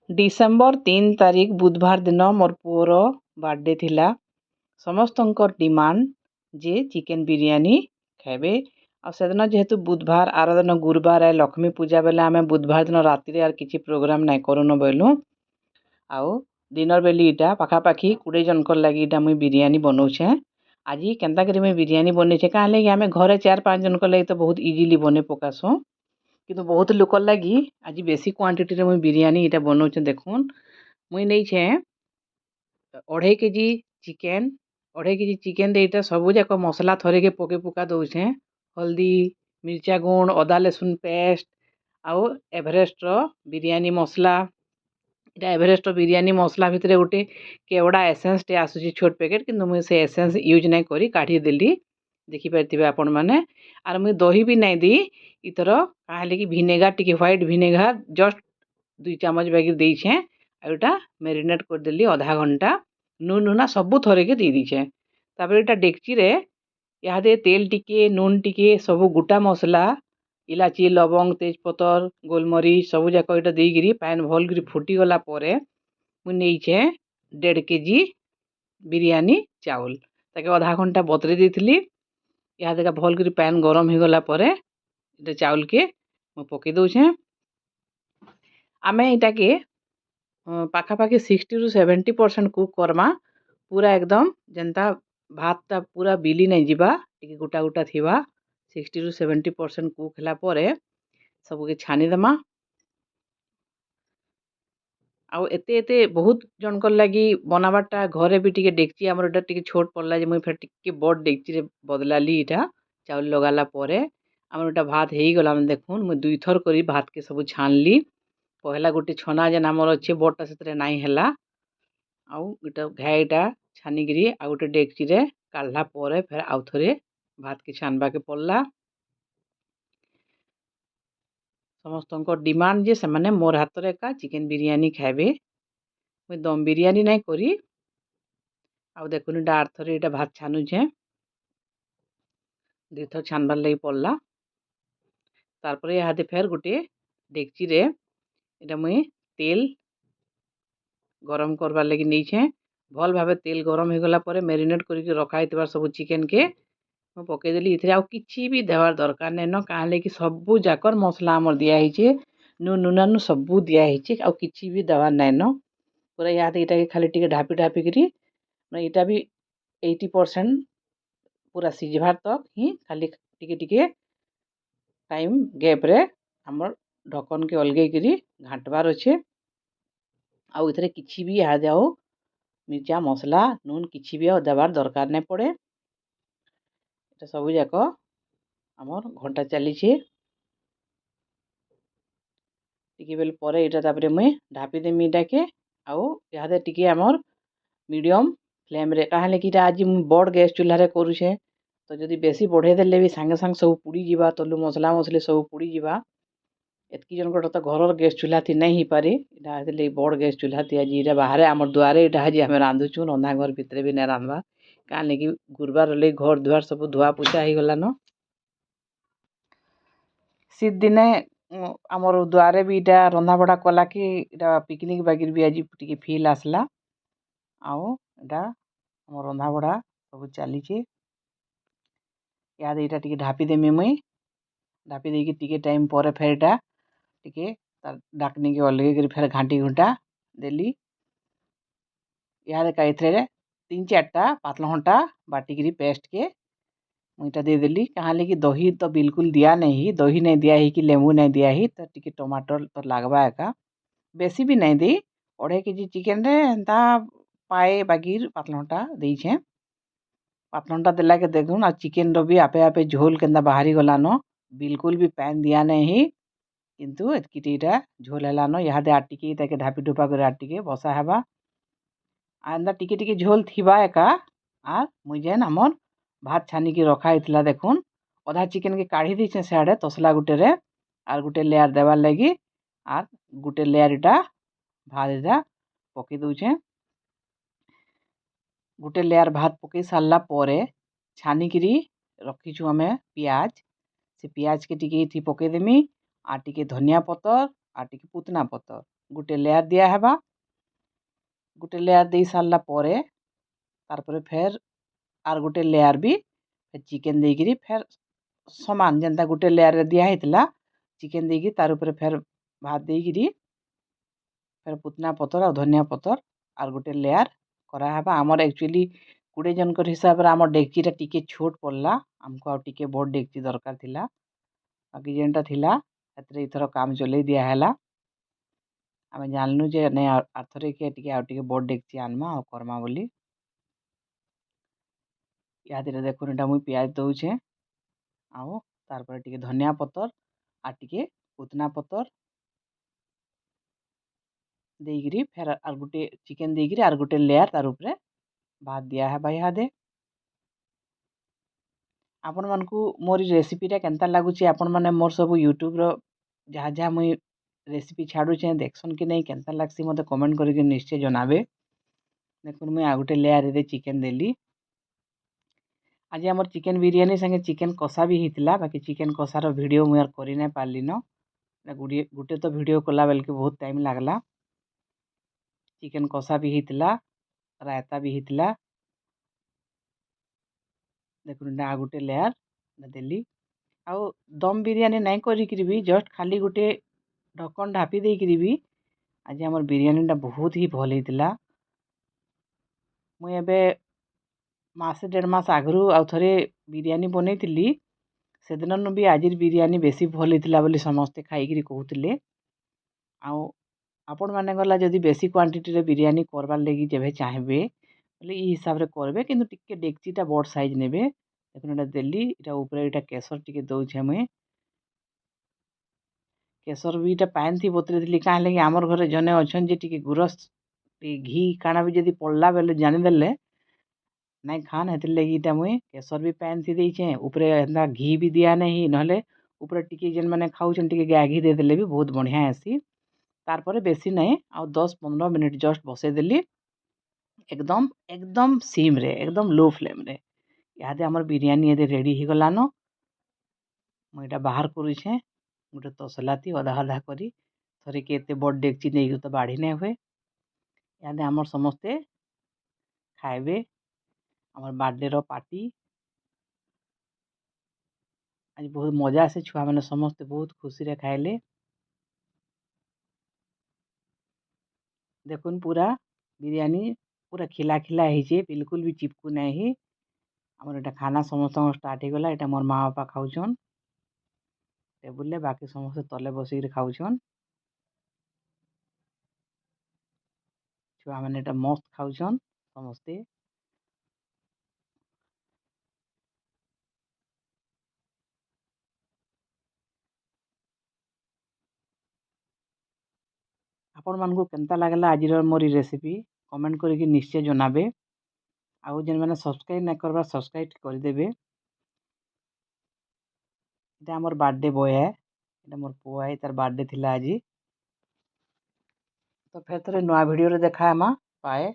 December 3 तारिख बुधवार दिन मोर पुओर बर्थडे थिला। समस्तंकर डिमांड जे चिकेन बिरियानी खाइबे। आ सेदिन जेहेतु बुधवार आर दिन गुरुवार है लक्ष्मी पूजा बेले आम बुधवार दिन राति आर किसी प्रोग्राम नाई करूनु बोलू। आउ दिनर बेली इटा पाखापाखि 20 जनकर लगी इटा मुई बिरियानी बनाऊे। आज केन्ता करी मुई बिरियानी बनईछे कहे आम घरे 4-5 जनकर लगी तो बहुत इजिली बने पकासू। किंतु बहुत लोक लगी आज बेसी क्वांटिटी रे मुई बिरियानी इटा बनाऊे। देखुन मुई नहीं 2.5 केजी चिकेन 2.5 केजी चिकेन दे इटा सबू जाक मसला थरे के पके पुका दौछे। हल्दी मिर्चा गुण अदा लसुन पेस्ट आउ एवरेस्ट बिरियानी मसला। इटा एवरेस्ट बिरियानी मसला भितर गोटे केवड़ा एसेंस टे आसूची छोट पैकेट किंतु मुई से एसेंस यूज नहीं करी काढ़ी देली। देखिपारे आपण मैंने आर मुई दही भी नहीं दी इथर कहे कि भिनेगार टी व्हाइट भिनेगार जस्ट 2 चामच बैग देछे। आउटा मेरिनेट करदेली आधा घंटा नून नूना सबू थरे के दे दीछे। तापर इटा डेक्ची रे इहादे तेल टिके नून टिके सबू गोटा मसला इलाची लवंग तेजपतर गोलमरीच सबू जाक इटा देकरी पैन भल कर फुटी गला परे मुई नहींछे 1.5 केजी बिरियानी चाउल ताके आधा घंटा बतरे देथिली। इहादे भल कर पैन गरम हो गला परे इटा चाउल के मुई पके दौछे। आमे इटा के पाखापाखि 60 to 70% कुक करमा। पूरा एकदम जनता भातटा पूरा बिली नहीं जीवा टिके गोटा गोटा थिवा 60 to 70% कुक हला परे सबू के छानी दमा। आउ एते एते बहुत जनकर लगी बनाबाटा घरे भी टिके डेक्ची आमर इटा टिके छोट पड़ला जे मुई फेर टिके बड़ डेक्ची रे बदलाली। इटा चाउल लगाला परे आमर इटा भात हेई गला। देखुन मुई 2 थर करी भात के सबू छानली। पहला गोटे छना जेन आमर अच्छे बड़टा से नाई हैला। आउ इटा घाईटा छानिकी आ गोटे डेक्ची रे काढ़ला परे फेर आउ थरे भात के छानबा के पड़ला। समस्त डिमांड जे से माने मोर हाथ रे का चिकेन बिरियानी खाइबे। मुई दम बिरियानी नहीं करी। आउ देखुन इटा 8 थरे इटा भात छानुछे 2 थर छानबार लगी पड़ला। तारपरे इहादे फेर गोटे डेक्ची रे इटा मुई तेल गरम करबार लगी नहींछे। भल भावे तेल गरम हो गला परे मेरिनेट करके रखा हितबार सबू चिकेन के मैं पकईदेली। इथे आउ किछि भी देवार दरकार नहीं न कहे कि सबू जाकर मसला आमर दिया है नून नूनानु सबू दिया है आउ किछि भी देवार नहीं न। पूरा इहादे इटा के खाली टिके ढापी ढापी करी इटा भी 80% पूरा सिझबार तक ही खाली टिके टिके टाइम गैप रे हमर ढक्कन के अलगई करी घाटबार अच्छे। आउ इथरे किछि भी इहादे आउ मिर्चा मसला नून किछि भी देवार दरकार नहीं पड़े। इटा सबू जाक आमर घंटा चली टिके बेल परे इटा तापरे मुई ढापी देमी इटा के आउ इहादे टिके आमर मीडियम फ्लेम रे कहे कि आज मुई बड़ गैस चूल्हा रे करूछे तो जदि बेसी बढ़े देले भी सांगे सांगे सब पुड़ी जीवा तलु मसला मसली सब पुड़ी जीवा। एतकी जनकर तो घर गैस चूल्हा थी नहीं ही पारे इटा लगी बड़ गैस चूल्हा थी आज इटा बाहर आमर दुआरे इटा आज आम रांधुचु रंधा घर भितर भी नहीं रांधवा क्या लगी गुरुवार लगी घर दुआर सब धुआ पुछा हो गलान। शीत दिने आमर दुआरे भी इटा रंधा बड़ा कला कि इटा पिकनिक बागिर भी आज टिके फील आसला। आउ इटा आमर रंधा बड़ा सब चली इहादे इटा टिके ढापी देमी मुई ढापी देकी टिके टाइम पर फेर इटा टिके डाकनी के अलगे कर फेर घाटी घुंटा देली। इहादे का इथरे 3-4टा पातला घंटा बाटिकी पेस्ट के मुईटा देदेली कहा कि दही तो बिल्कुल दिया नहीं दही नहीं दिया ही कि लेंबू नहीं दिया ही तो टिके टमाटर तो लागबा एका बेसी भी नहीं दी 2.5 केजी चिकेन रे एंता पाए बागिर पातला घंटा देछे। पातला घंटा देला के देखुन आ चिकेन रो भी आपे आपे झोल केंदा बाहरी गलान बिल्कुल भी पैन दिया नहीं किंतु एतकीटा झोल हेलान। इहादे आटिके ताके ढापी ढुपा कर आटिके बसा हेबा आंदा टिके टिके झोल थिबा एका आर मुई जेन हमर भात छानी की रखा हितला देखुन अधा चिकेन के काढ़ी दीछे सियाड़े तसला गुटे रे आर गुटे लेयर देवार लगी आर गुटे लेयर इटा भात इटा पके दउछे। गुटे लेयर भात पके सारला परे छानिकी रखीछु आमे पियाज से पियाज के टिके थी पके देमी आ टिके धनिया पतर आ टिके पुतना पतर गुटे लेयर दियाहेबा। गुटे लेयर दे सारला परे तार परे फेर आर गुटे लेयर भी चिकेन देकिरी फेर समान जेनता गुटे लेयर रे दिया हेतला चिकेन देकी तार ऊपर फेर भात देकिरी फेर पुतना पतर और धनिया पतर आर गुटे लेयर कराहेबा। आमर एक्चुअली 20 जनकर हिसाब रे आमर डेगचीटा टिके छोट पड़ला हमको आ टिके बड़ डेगची दरकार थिला बाकी जेनटा थिला एतरे इथर काम चले दिया हैला। आमे जानलु जे नै आरथरे के टिके आ टिके बड़ डेगची आनमा आ करमा बोली। यादिरे देखुन एटा मुई प्याज दउछे आओ तार पर टिके धनिया पतर आ टिके पुतना पतर देगिरी फेर are Gute chicken देगिरी are Gute layer तार ऊपर भात दिया है भाई हादे। आपण मानकू मोर रेसिपीटा केनता लागुची आपण माने मोर सब यूट्यूब रो जहा जहा मुई रेसिपी छाड़ुचे देखसन कि नहीं केनता लागसी मते कमेंट करके निश्चय जनाबे। देखुन मुई आ गुटे लेयर रे चिकेन देली। आज आमर चिकेन बिरयानी संगे चिकेन कषा भी हितला बाकी चिकेन कषार वीडियो मुई आर करि नै पारली न गुटे तो वीडियो कला बेल के बहुत टाइम लागला। चिकेन कषा भी हितला रायता भी हितला। देखुन आ गुटे लेयर देली आउ दम बिरयानी नहीं करिकिरी भी जस्ट खाली गुटे ढक्कन ढापी देकिरी भी आज आमर बिरयानीटा बहुत ही भल हितला। मुई एबे मासे 1.5 मास आगरू आउ थरे बिरयानी बनैतिली सेदिननु भी आजिर बिरयानी बेसी भल हितला बोली समस्ते खाइकिरी कहूतिले। आउ आपण माने गला जदि बेसी क्वांटिटी रे बिरयानी करबार लगी जेबे चाहेबे बोले ई हिसाब रे करबे किंतु टिके डेगचीटा बड़ साइज नेबे। देखुन एटा देली एटा ऊपर एटा केसर टिके दउछे मुई केसर भी एटा पाइन थी बोतरे दिली काहे लगी आमर घरे जने अछन जे टिके गुरस घी काना भी जदि पड़ला बेले जानि देले नहीं खान हेतिर लगी एटा मुई केसर भी पाइन थी देइछे ऊपर एंदा घी भी दिया नहीं नहले ऊपर टिके जेन माने खाउछन टिके गाय घी दे देले भी बहुत बढ़िया आसी। तार परे बेसी नहीं आ 10-15 मिनट जस्ट बसे देली एकदम एकदम सिम रे एकदम लो फ्लेम रे। यादे आमर बिरयानी एदे रेडी ही गलान मुई एटा बाहर करूछे गोटे तसलाती अधा अधा करी थरे के एते बड़ डेगची नहीं तो बाढ़ी नहीं हुए। यादे आमर समस्ते खाइबे आमर बर्थडे रो पार्टी आज बहुत मजा से छुआ मैंने समस्ते बहुत खुशी रे खाइले। देखुन पूरा बिरयानी पूरा खिला खिला ही बिल्कुल भी चिपकू नहीं। आमर एटा खाना समस्त स्टार्ट हो गला एटा मोर माँ बापा खाउछन टेबुल बाकी समस्त तले बसिक खाउछन छुआ मैंने एटा मस्त खाउछन समस्ते। आपण मानकू केनता लागला आज मोर रेसिपी कमेंट करके निश्चय जनाबे। आउ जेन मैंने सब्सक्राइब नहीं करबा सब्सक्राइब करदेवे। एटा मोर बर्थडे बॉय है एटा मोर पुआ है तार बर्थडे थिला आज। तो फिर थोड़े नया वीडियो रे देखा पाए।